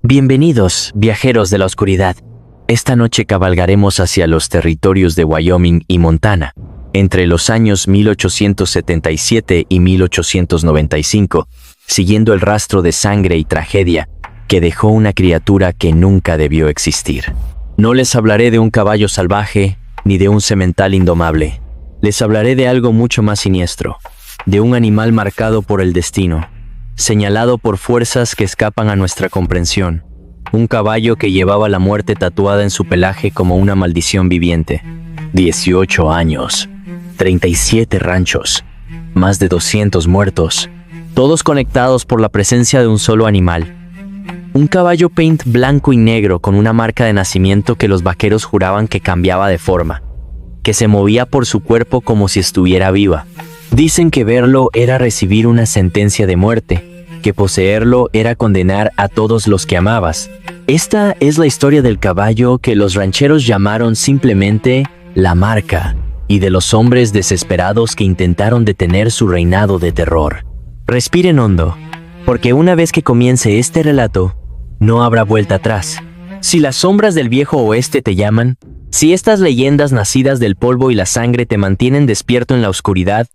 Bienvenidos, viajeros de la oscuridad. Esta noche cabalgaremos hacia los territorios de Wyoming y Montana, entre los años 1877 y 1895, siguiendo el rastro de sangre y tragedia que dejó una criatura que nunca debió existir. No les hablaré de un caballo salvaje ni de un semental indomable. Les hablaré de algo mucho más siniestro, de un animal marcado por el destino, señalado por fuerzas que escapan a nuestra comprensión. Un caballo que llevaba la muerte tatuada en su pelaje como una maldición viviente. 18 años, 37 ranchos, más de 200 muertos, todos conectados por la presencia de un solo animal. Un caballo paint blanco y negro con una marca de nacimiento que los vaqueros juraban que cambiaba de forma, que se movía por su cuerpo como si estuviera viva. Dicen que verlo era recibir una sentencia de muerte, que poseerlo era condenar a todos los que amabas. Esta es la historia del caballo que los rancheros llamaron simplemente La Marca, y de los hombres desesperados que intentaron detener su reinado de terror. Respiren hondo, porque una vez que comience este relato, no habrá vuelta atrás. Si las sombras del viejo oeste te llaman, si estas leyendas nacidas del polvo y la sangre te mantienen despierto en la oscuridad,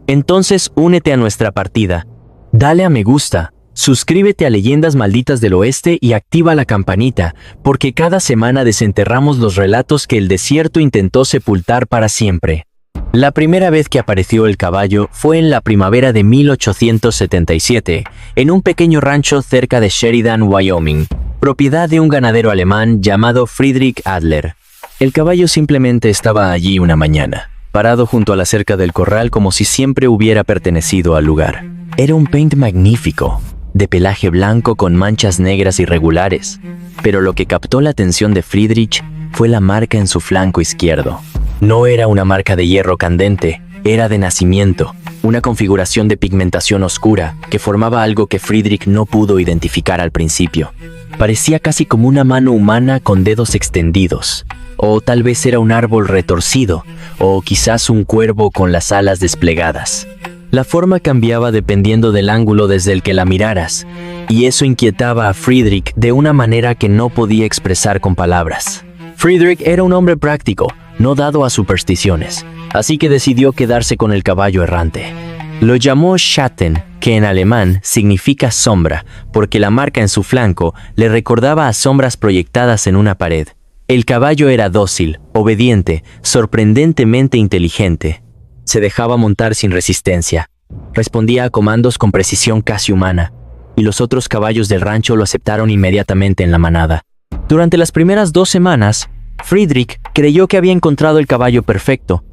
entonces únete a nuestra partida. Dale a me gusta, suscríbete a Leyendas Malditas del Oeste y activa la campanita, porque cada semana desenterramos los relatos que el desierto intentó sepultar para siempre. La primera vez que apareció el caballo fue en la primavera de 1877, en un pequeño rancho cerca de Sheridan, Wyoming, propiedad de un ganadero alemán llamado Friedrich Adler. El caballo simplemente estaba allí una mañana, parado junto a la cerca del corral como si siempre hubiera pertenecido al lugar. Era un paint magnífico, de pelaje blanco con manchas negras irregulares, pero lo que captó la atención de Friedrich fue la marca en su flanco izquierdo. No era una marca de hierro candente, era de nacimiento, una configuración de pigmentación oscura que formaba algo que Friedrich no pudo identificar al principio. Parecía casi como una mano humana con dedos extendidos, o tal vez era un árbol retorcido, o quizás un cuervo con las alas desplegadas. La forma cambiaba dependiendo del ángulo desde el que la miraras, y eso inquietaba a Friedrich de una manera que no podía expresar con palabras. Friedrich era un hombre práctico, no dado a supersticiones, así que decidió quedarse con el caballo errante. Lo llamó Schatten, que en alemán significa sombra, porque la marca en su flanco le recordaba a sombras proyectadas en una pared. El caballo era dócil, obediente, sorprendentemente inteligente. Se dejaba montar sin resistencia. Respondía a comandos con precisión casi humana, y los otros caballos del rancho lo aceptaron inmediatamente en la manada. Durante las primeras 2 semanas, Friedrich creyó que había encontrado el caballo perfecto.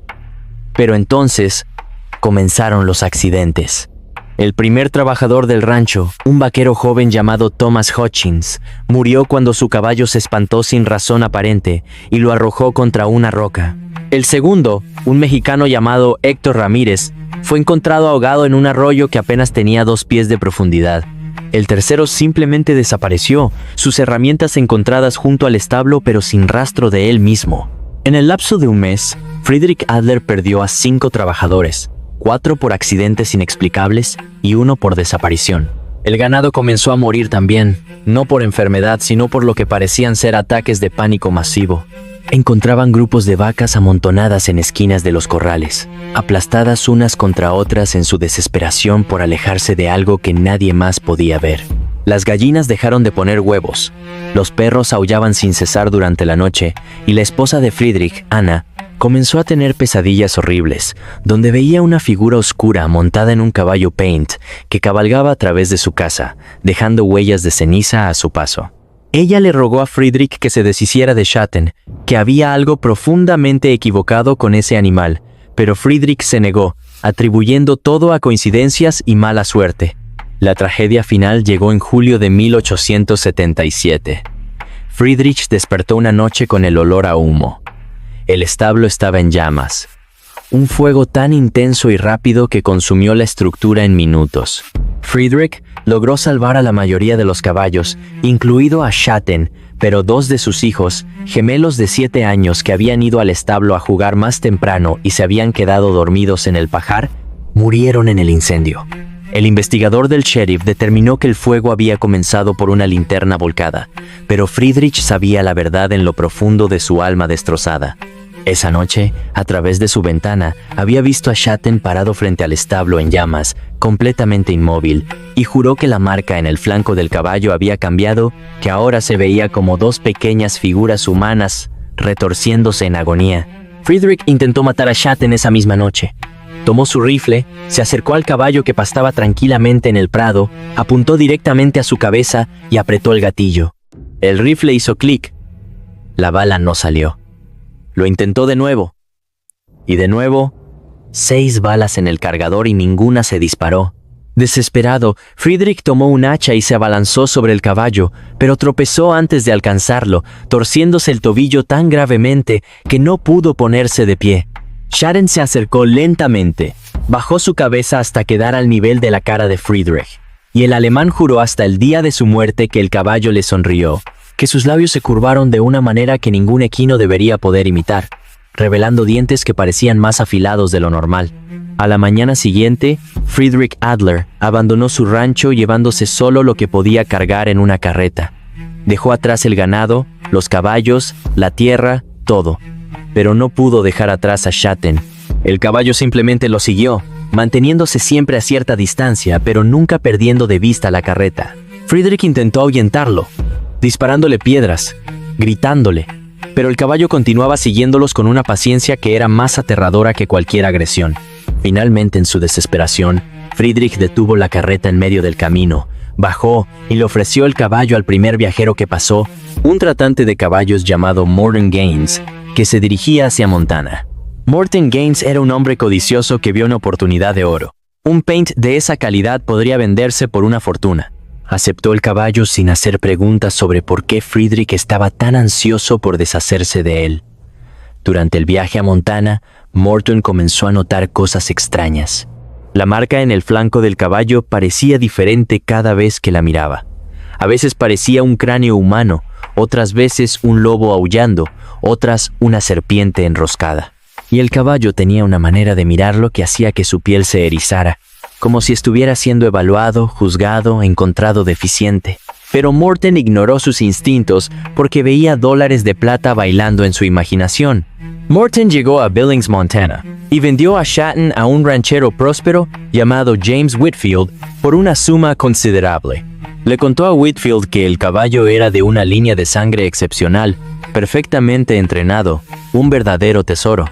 Pero entonces comenzaron los accidentes. El primer trabajador del rancho, un vaquero joven llamado Thomas Hutchins, murió cuando su caballo se espantó sin razón aparente y lo arrojó contra una roca. El segundo, un mexicano llamado Héctor Ramírez, fue encontrado ahogado en un arroyo que apenas tenía 2 pies de profundidad. El tercero simplemente desapareció, sus herramientas encontradas junto al establo pero sin rastro de él mismo. En el lapso de un mes, Friedrich Adler perdió a 5 trabajadores, 4 por accidentes inexplicables y 1 por desaparición. El ganado comenzó a morir también, no por enfermedad sino por lo que parecían ser ataques de pánico masivo. Encontraban grupos de vacas amontonadas en esquinas de los corrales, aplastadas unas contra otras en su desesperación por alejarse de algo que nadie más podía ver. Las gallinas dejaron de poner huevos, los perros aullaban sin cesar durante la noche, y la esposa de Friedrich, Anna, comenzó a tener pesadillas horribles, donde veía una figura oscura montada en un caballo paint que cabalgaba a través de su casa, dejando huellas de ceniza a su paso. Ella le rogó a Friedrich que se deshiciera de Schatten, que había algo profundamente equivocado con ese animal, pero Friedrich se negó, atribuyendo todo a coincidencias y mala suerte. La tragedia final llegó en julio de 1877. Friedrich despertó una noche con el olor a humo. El establo estaba en llamas. Un fuego tan intenso y rápido que consumió la estructura en minutos. Friedrich logró salvar a la mayoría de los caballos, incluido a Schatten, pero 2 de sus hijos, gemelos de 7 años que habían ido al establo a jugar más temprano y se habían quedado dormidos en el pajar, murieron en el incendio. El investigador del sheriff determinó que el fuego había comenzado por una linterna volcada, pero Friedrich sabía la verdad en lo profundo de su alma destrozada. Esa noche, a través de su ventana, había visto a Schatten parado frente al establo en llamas, completamente inmóvil, y juró que la marca en el flanco del caballo había cambiado, que ahora se veía como dos pequeñas figuras humanas retorciéndose en agonía. Friedrich intentó matar a Schatten esa misma noche. Tomó su rifle, se acercó al caballo que pastaba tranquilamente en el prado, apuntó directamente a su cabeza y apretó el gatillo. El rifle hizo clic. La bala no salió. Lo intentó de nuevo. Y de nuevo, 6 balas en el cargador y ninguna se disparó. Desesperado, Friedrich tomó un hacha y se abalanzó sobre el caballo, pero tropezó antes de alcanzarlo, torciéndose el tobillo tan gravemente que no pudo ponerse de pie. Schatten se acercó lentamente, bajó su cabeza hasta quedar al nivel de la cara de Friedrich, y el alemán juró hasta el día de su muerte que el caballo le sonrió, que sus labios se curvaron de una manera que ningún equino debería poder imitar, revelando dientes que parecían más afilados de lo normal. A la mañana siguiente, Friedrich Adler abandonó su rancho llevándose solo lo que podía cargar en una carreta. Dejó atrás el ganado, los caballos, la tierra, todo. Pero no pudo dejar atrás a Schatten. El caballo simplemente lo siguió, manteniéndose siempre a cierta distancia, pero nunca perdiendo de vista la carreta. Friedrich intentó ahuyentarlo, disparándole piedras, gritándole, pero el caballo continuaba siguiéndolos con una paciencia que era más aterradora que cualquier agresión. Finalmente, en su desesperación, Friedrich detuvo la carreta en medio del camino, bajó y le ofreció el caballo al primer viajero que pasó, un tratante de caballos llamado Morton Gaines, que se dirigía hacia Montana. Morton Gaines era un hombre codicioso que vio una oportunidad de oro. Un paint de esa calidad podría venderse por una fortuna. Aceptó el caballo sin hacer preguntas sobre por qué Friedrich estaba tan ansioso por deshacerse de él. Durante el viaje a Montana, Morton comenzó a notar cosas extrañas. La marca en el flanco del caballo parecía diferente cada vez que la miraba. A veces parecía un cráneo humano, otras veces un lobo aullando, otras una serpiente enroscada. Y el caballo tenía una manera de mirarlo que hacía que su piel se erizara, como si estuviera siendo evaluado, juzgado, encontrado deficiente. Pero Morton ignoró sus instintos porque veía dólares de plata bailando en su imaginación. Morton llegó a Billings, Montana, y vendió a Schatten a un ranchero próspero llamado James Whitfield por una suma considerable. Le contó a Whitfield que el caballo era de una línea de sangre excepcional, perfectamente entrenado, un verdadero tesoro.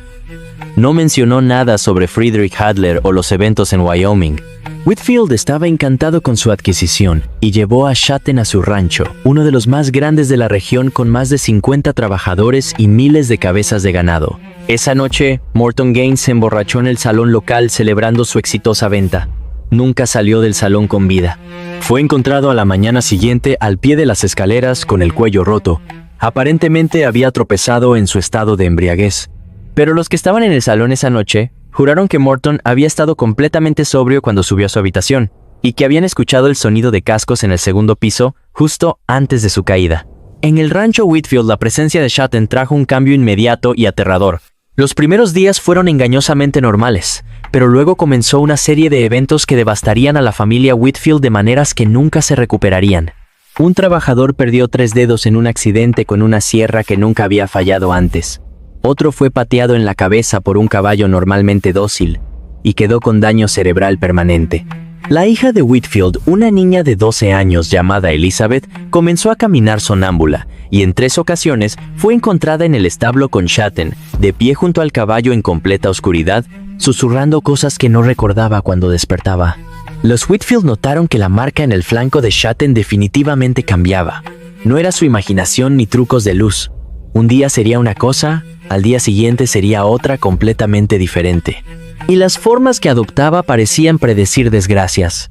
No mencionó nada sobre Friedrich Adler o los eventos en Wyoming. Whitfield estaba encantado con su adquisición y llevó a Schatten a su rancho, uno de los más grandes de la región con más de 50 trabajadores y miles de cabezas de ganado. Esa noche, Morton Gaines se emborrachó en el salón local celebrando su exitosa venta. Nunca salió del salón con vida. Fue encontrado a la mañana siguiente al pie de las escaleras con el cuello roto. Aparentemente había tropezado en su estado de embriaguez. Pero los que estaban en el salón esa noche juraron que Morton había estado completamente sobrio cuando subió a su habitación y que habían escuchado el sonido de cascos en el segundo piso justo antes de su caída. En el rancho Whitfield, la presencia de Schatten trajo un cambio inmediato y aterrador. Los primeros días fueron engañosamente normales, pero luego comenzó una serie de eventos que devastarían a la familia Whitfield de maneras que nunca se recuperarían. Un trabajador perdió 3 dedos en un accidente con una sierra que nunca había fallado antes. Otro fue pateado en la cabeza por un caballo normalmente dócil y quedó con daño cerebral permanente. La hija de Whitfield, una niña de 12 años llamada Elizabeth, comenzó a caminar sonámbula y en 3 ocasiones fue encontrada en el establo con Schatten, de pie junto al caballo en completa oscuridad, susurrando cosas que no recordaba cuando despertaba. Los Whitfield notaron que la marca en el flanco de Schatten definitivamente cambiaba. No era su imaginación ni trucos de luz. Un día sería una cosa, al día siguiente sería otra completamente diferente. Y las formas que adoptaba parecían predecir desgracias.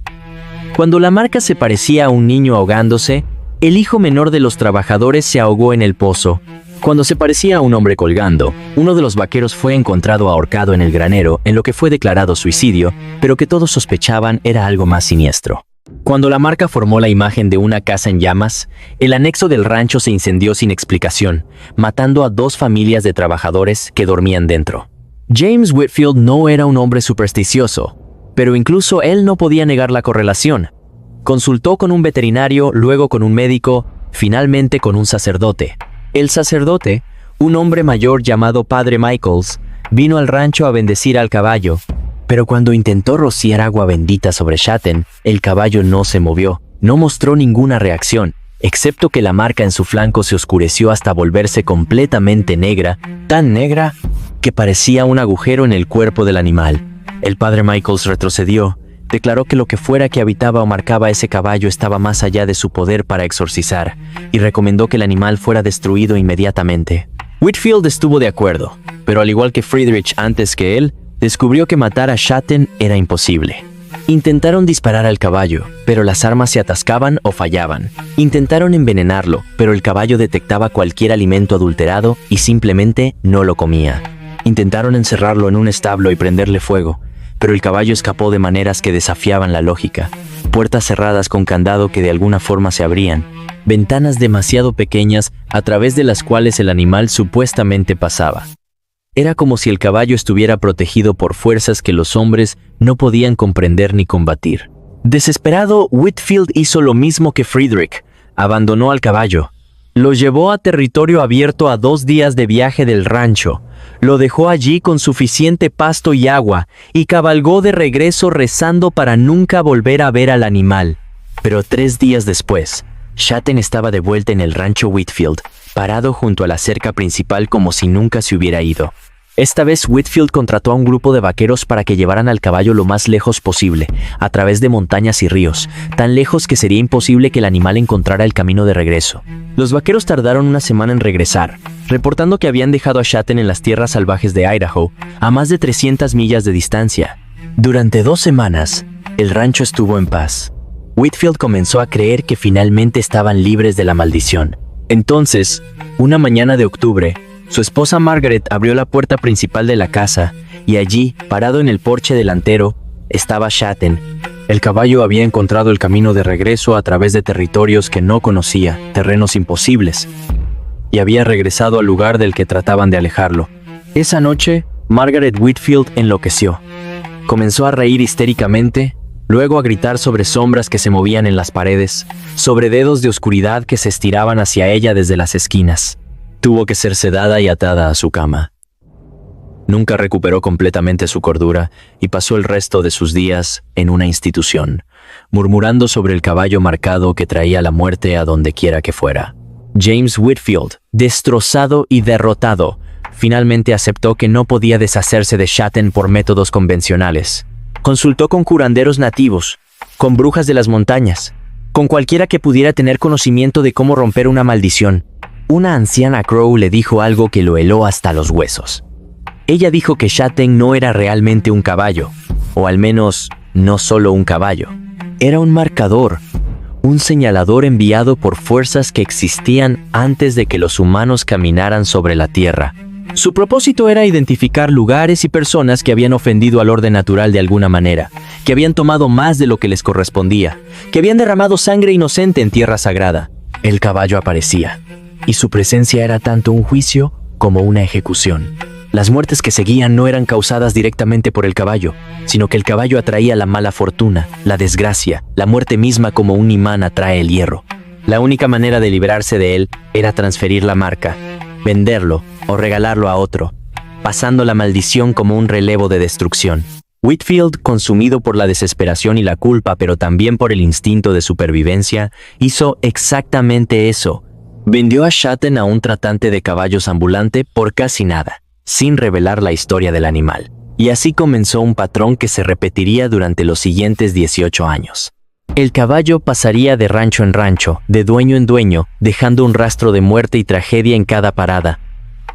Cuando la marca se parecía a un niño ahogándose, el hijo menor de los trabajadores se ahogó en el pozo. Cuando se parecía a un hombre colgando, uno de los vaqueros fue encontrado ahorcado en el granero, en lo que fue declarado suicidio, pero que todos sospechaban era algo más siniestro. Cuando la marca formó la imagen de una casa en llamas, el anexo del rancho se incendió sin explicación, matando a 2 familias de trabajadores que dormían dentro. James Whitfield no era un hombre supersticioso. pero incluso él no podía negar la correlación. Consultó con un veterinario, luego con un médico, finalmente con un sacerdote. El sacerdote, un hombre mayor llamado Padre Michaels, vino al rancho a bendecir al caballo, pero cuando intentó rociar agua bendita sobre Shaten, el caballo no se movió, no mostró ninguna reacción, excepto que la marca en su flanco se oscureció hasta volverse completamente negra, tan negra que parecía un agujero en el cuerpo del animal. El Padre Michaels retrocedió, declaró que lo que fuera que habitaba o marcaba ese caballo estaba más allá de su poder para exorcizar, y recomendó que el animal fuera destruido inmediatamente. Whitfield estuvo de acuerdo, pero al igual que Friedrich antes que él, descubrió que matar a Shaten era imposible. Intentaron disparar al caballo, pero las armas se atascaban o fallaban. Intentaron envenenarlo, pero el caballo detectaba cualquier alimento adulterado y simplemente no lo comía. Intentaron encerrarlo en un establo y prenderle fuego, pero el caballo escapó de maneras que desafiaban la lógica. Puertas cerradas con candado que de alguna forma se abrían, ventanas demasiado pequeñas a través de las cuales el animal supuestamente pasaba. Era como si el caballo estuviera protegido por fuerzas que los hombres no podían comprender ni combatir. Desesperado, Whitfield hizo lo mismo que Friedrich. Abandonó al caballo. Lo llevó a territorio abierto a 2 días de viaje del rancho. Lo dejó allí con suficiente pasto y agua y cabalgó de regreso rezando para nunca volver a ver al animal. Pero 3 días después, Shaten estaba de vuelta en el rancho Whitfield, parado junto a la cerca principal como si nunca se hubiera ido. Esta vez Whitfield contrató a un grupo de vaqueros para que llevaran al caballo lo más lejos posible, a través de montañas y ríos, tan lejos que sería imposible que el animal encontrara el camino de regreso. Los vaqueros tardaron 1 semana en regresar, reportando que habían dejado a Shaten en las tierras salvajes de Idaho, a más de 300 millas de distancia. Durante 2 semanas, el rancho estuvo en paz. Whitfield comenzó a creer que finalmente estaban libres de la maldición. Entonces, una mañana de octubre, su esposa Margaret abrió la puerta principal de la casa y allí, parado en el porche delantero, estaba Shaten. El caballo había encontrado el camino de regreso a través de territorios que no conocía, terrenos imposibles, y había regresado al lugar del que trataban de alejarlo. Esa noche, Margaret Whitfield enloqueció. Comenzó a reír histéricamente, luego a gritar sobre sombras que se movían en las paredes, sobre dedos de oscuridad que se estiraban hacia ella desde las esquinas. Tuvo que ser sedada y atada a su cama. Nunca recuperó completamente su cordura y pasó el resto de sus días en una institución, murmurando sobre el caballo marcado que traía la muerte a donde quiera que fuera. James Whitfield, destrozado y derrotado, finalmente aceptó que no podía deshacerse de Shaten por métodos convencionales. Consultó con curanderos nativos, con brujas de las montañas, con cualquiera que pudiera tener conocimiento de cómo romper una maldición. Una anciana Crow le dijo algo que lo heló hasta los huesos. Ella dijo que Shaten no era realmente un caballo, o al menos no solo un caballo. Era un marcador, un señalador enviado por fuerzas que existían antes de que los humanos caminaran sobre la tierra. Su propósito era identificar lugares y personas que habían ofendido al orden natural de alguna manera, que habían tomado más de lo que les correspondía, que habían derramado sangre inocente en tierra sagrada. El caballo aparecía, y su presencia era tanto un juicio como una ejecución. Las muertes que seguían no eran causadas directamente por el caballo, sino que el caballo atraía la mala fortuna, la desgracia, la muerte misma como un imán atrae el hierro. La única manera de librarse de él era transferir la marca, venderlo o regalarlo a otro, pasando la maldición como un relevo de destrucción. Whitfield, consumido por la desesperación y la culpa, pero también por el instinto de supervivencia, hizo exactamente eso. Vendió a Shaten a un tratante de caballos ambulante por casi nada, sin revelar la historia del animal. Y así comenzó un patrón que se repetiría durante los siguientes 18 años. El caballo pasaría de rancho en rancho, de dueño en dueño, dejando un rastro de muerte y tragedia en cada parada.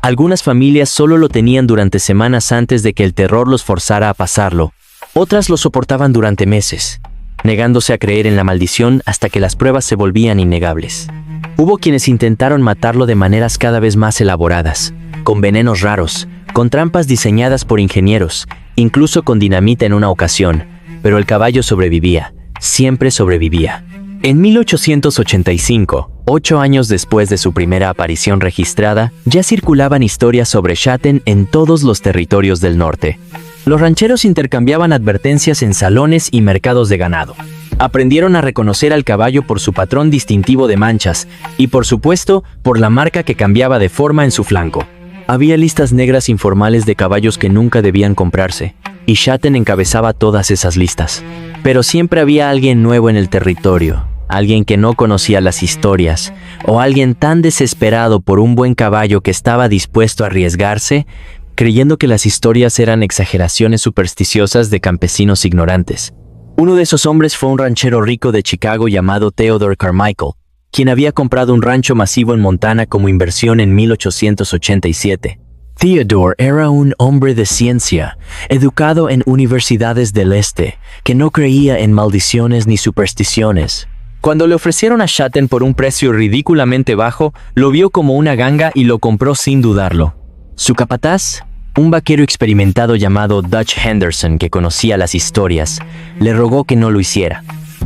Algunas familias solo lo tenían durante semanas antes de que el terror los forzara a pasarlo. Otras lo soportaban durante meses, negándose a creer en la maldición hasta que las pruebas se volvían innegables. Hubo quienes intentaron matarlo de maneras cada vez más elaboradas, con venenos raros, con trampas diseñadas por ingenieros, incluso con dinamita en una ocasión, pero el caballo sobrevivía, siempre sobrevivía. En 1885, 8 años después de su primera aparición registrada, ya circulaban historias sobre Shaten en todos los territorios del norte. Los rancheros intercambiaban advertencias en salones y mercados de ganado. Aprendieron a reconocer al caballo por su patrón distintivo de manchas y, por supuesto, por la marca que cambiaba de forma en su flanco. Había listas negras informales de caballos que nunca debían comprarse, y Shatten encabezaba todas esas listas. Pero siempre había alguien nuevo en el territorio, alguien que no conocía las historias, o alguien tan desesperado por un buen caballo que estaba dispuesto a arriesgarse, creyendo que las historias eran exageraciones supersticiosas de campesinos ignorantes. Uno de esos hombres fue un ranchero rico de Chicago llamado Theodore Carmichael, quien había comprado un rancho masivo en Montana como inversión en 1887. Theodore era un hombre de ciencia, educado en universidades del este, que no creía en maldiciones ni supersticiones. Cuando le ofrecieron a Shatten por un precio ridículamente bajo, lo vio como una ganga y lo compró sin dudarlo. Su capataz, un vaquero experimentado llamado Dutch Henderson que conocía las historias, le rogó que no lo hiciera,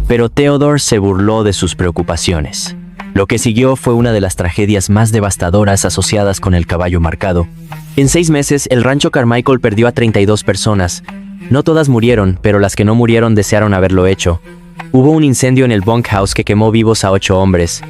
pero Theodore se burló de sus preocupaciones. Lo que siguió fue una de las tragedias más devastadoras asociadas con el caballo marcado. En 6 meses, el rancho Carmichael perdió a 32 personas. No todas murieron, pero las que no murieron desearon haberlo hecho. Hubo un incendio en el bunkhouse que quemó vivos a 8 hombres.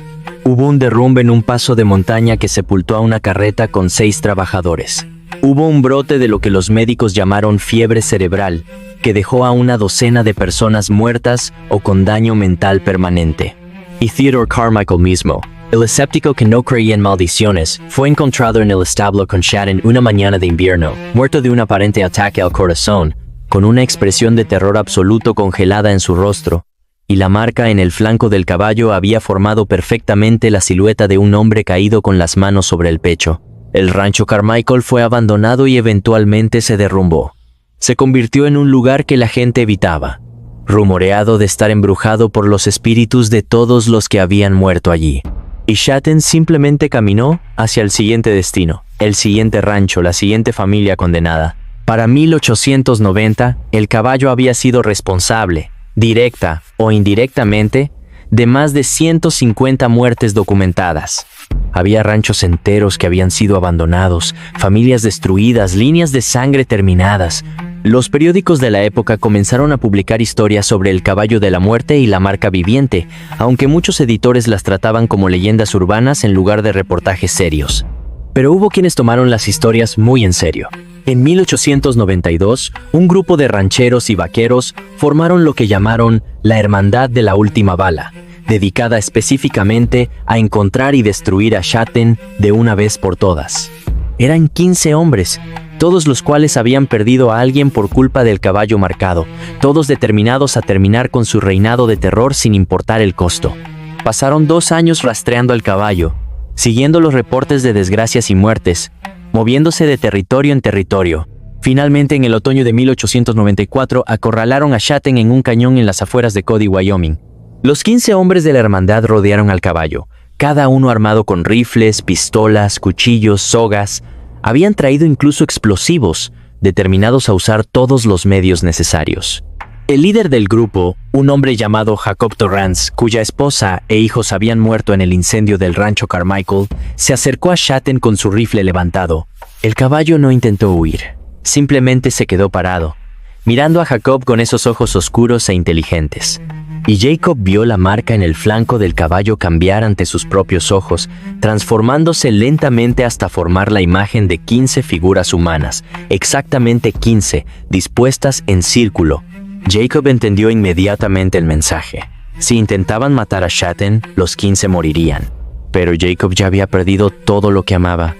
Hubo un derrumbe en un paso de montaña que sepultó a una carreta con 6 trabajadores. Hubo un brote de lo que los médicos llamaron fiebre cerebral, que dejó a una docena de personas muertas o con daño mental permanente. Y Theodore Carmichael mismo, el escéptico que no creía en maldiciones, fue encontrado en el establo con Shatten una mañana de invierno, muerto de un aparente ataque al corazón, con una expresión de terror absoluto congelada en su rostro, y la marca en el flanco del caballo había formado perfectamente la silueta de un hombre caído con las manos sobre el pecho. El rancho Carmichael fue abandonado y eventualmente se derrumbó. Se convirtió en un lugar que la gente evitaba, rumoreado de estar embrujado por los espíritus de todos los que habían muerto allí. Y Shatten simplemente caminó hacia el siguiente destino, el siguiente rancho, la siguiente familia condenada. Para 1890, el caballo había sido responsable, directa o indirectamente, de más de 150 muertes documentadas. Había ranchos enteros que habían sido abandonados, familias destruidas, líneas de sangre terminadas. Los periódicos de la época comenzaron a publicar historias sobre el caballo de la muerte y la marca viviente, aunque muchos editores las trataban como leyendas urbanas en lugar de reportajes serios. Pero hubo quienes tomaron las historias muy en serio. En 1892, un grupo de rancheros y vaqueros formaron lo que llamaron la Hermandad de la Última Bala, dedicada específicamente a encontrar y destruir a Shatten de una vez por todas. Eran 15 hombres, todos los cuales habían perdido a alguien por culpa del caballo marcado, todos determinados a terminar con su reinado de terror sin importar el costo. Pasaron 2 años rastreando al caballo, siguiendo los reportes de desgracias y muertes, moviéndose de territorio en territorio. Finalmente, en el otoño de 1894, acorralaron a Shatten en un cañón en las afueras de Cody, Wyoming. Los 15 hombres de la hermandad rodearon al caballo, cada uno armado con rifles, pistolas, cuchillos, sogas. Habían traído incluso explosivos, determinados a usar todos los medios necesarios. El líder del grupo, un hombre llamado Jacob Torrance, cuya esposa e hijos habían muerto en el incendio del rancho Carmichael, se acercó a Shatten con su rifle levantado. El caballo no intentó huir, simplemente se quedó parado, mirando a Jacob con esos ojos oscuros e inteligentes. Y Jacob vio la marca en el flanco del caballo cambiar ante sus propios ojos, transformándose lentamente hasta formar la imagen de 15 figuras humanas, exactamente 15, dispuestas en círculo. Jacob entendió inmediatamente el mensaje. Si intentaban matar a Shatten, los 15 morirían. Pero Jacob ya había perdido todo lo que amaba.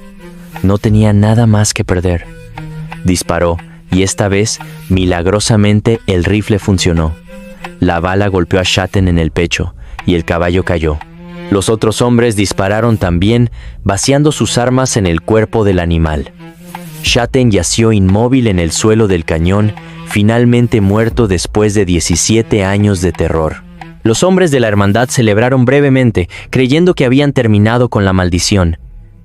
No tenía nada más que perder. Disparó, y esta vez, milagrosamente, el rifle funcionó. La bala golpeó a Shatten en el pecho, y el caballo cayó. Los otros hombres dispararon también, vaciando sus armas en el cuerpo del animal. Shatten yació inmóvil en el suelo del cañón, finalmente muerto después de 17 años de terror. Los hombres de la hermandad celebraron brevemente, creyendo que habían terminado con la maldición.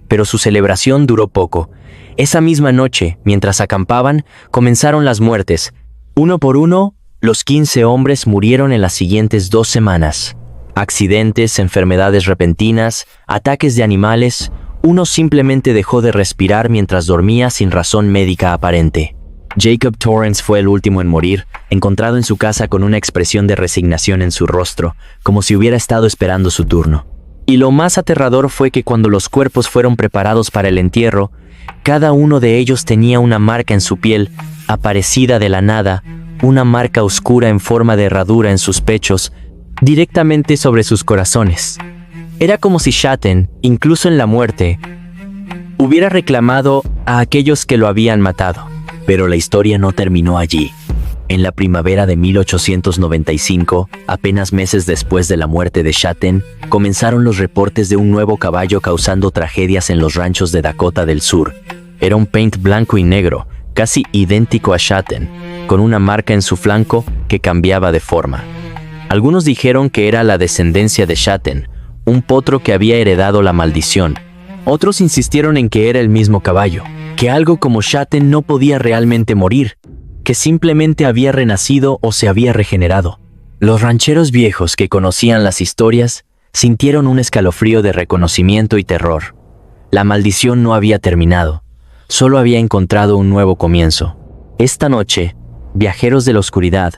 Pero su celebración duró poco. Esa misma noche, mientras acampaban, comenzaron las muertes. Uno por uno, los 15 hombres murieron en las siguientes 2 semanas. Accidentes, enfermedades repentinas, ataques de animales. Uno simplemente dejó de respirar mientras dormía sin razón médica aparente. Jacob Torrance fue el último en morir, encontrado en su casa con una expresión de resignación en su rostro, como si hubiera estado esperando su turno. Y lo más aterrador fue que cuando los cuerpos fueron preparados para el entierro, cada uno de ellos tenía una marca en su piel, aparecida de la nada, una marca oscura en forma de herradura en sus pechos, directamente sobre sus corazones. Era como si Shatten, incluso en la muerte, hubiera reclamado a aquellos que lo habían matado. Pero la historia no terminó allí. En la primavera de 1895, apenas meses después de la muerte de Shatten, comenzaron los reportes de un nuevo caballo causando tragedias en los ranchos de Dakota del Sur. Era un paint blanco y negro, casi idéntico a Shatten, con una marca en su flanco que cambiaba de forma. Algunos dijeron que era la descendencia de Shatten, un potro que había heredado la maldición. Otros insistieron en que era el mismo caballo, que algo como Shatten no podía realmente morir, que simplemente había renacido o se había regenerado. Los rancheros viejos que conocían las historias sintieron un escalofrío de reconocimiento y terror. La maldición no había terminado, solo había encontrado un nuevo comienzo. Esta noche, viajeros de la oscuridad,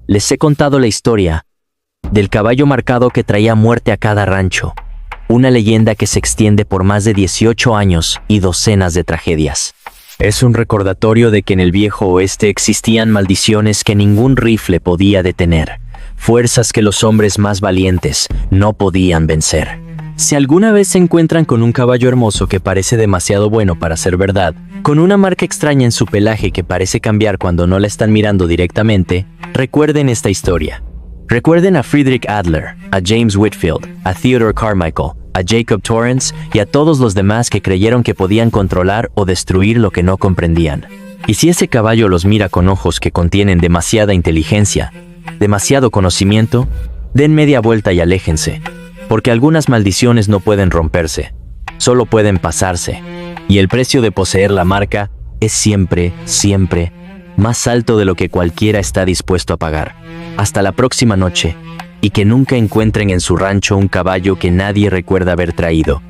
les he contado la historia del caballo marcado que traía muerte a cada rancho, una leyenda que se extiende por más de 18 años y docenas de tragedias. Es un recordatorio de que en el viejo oeste existían maldiciones que ningún rifle podía detener, fuerzas que los hombres más valientes no podían vencer. Si alguna vez se encuentran con un caballo hermoso que parece demasiado bueno para ser verdad, con una marca extraña en su pelaje que parece cambiar cuando no la están mirando directamente, recuerden esta historia. Recuerden a Friedrich Adler, a James Whitfield, a Theodore Carmichael, a Jacob Torrance y a todos los demás que creyeron que podían controlar o destruir lo que no comprendían. Y si ese caballo los mira con ojos que contienen demasiada inteligencia, demasiado conocimiento, den media vuelta y aléjense, porque algunas maldiciones no pueden romperse, solo pueden pasarse, y el precio de poseer la marca es siempre, siempre, más alto de lo que cualquiera está dispuesto a pagar. Hasta la próxima noche, y que nunca encuentren en su rancho un caballo que nadie recuerda haber traído.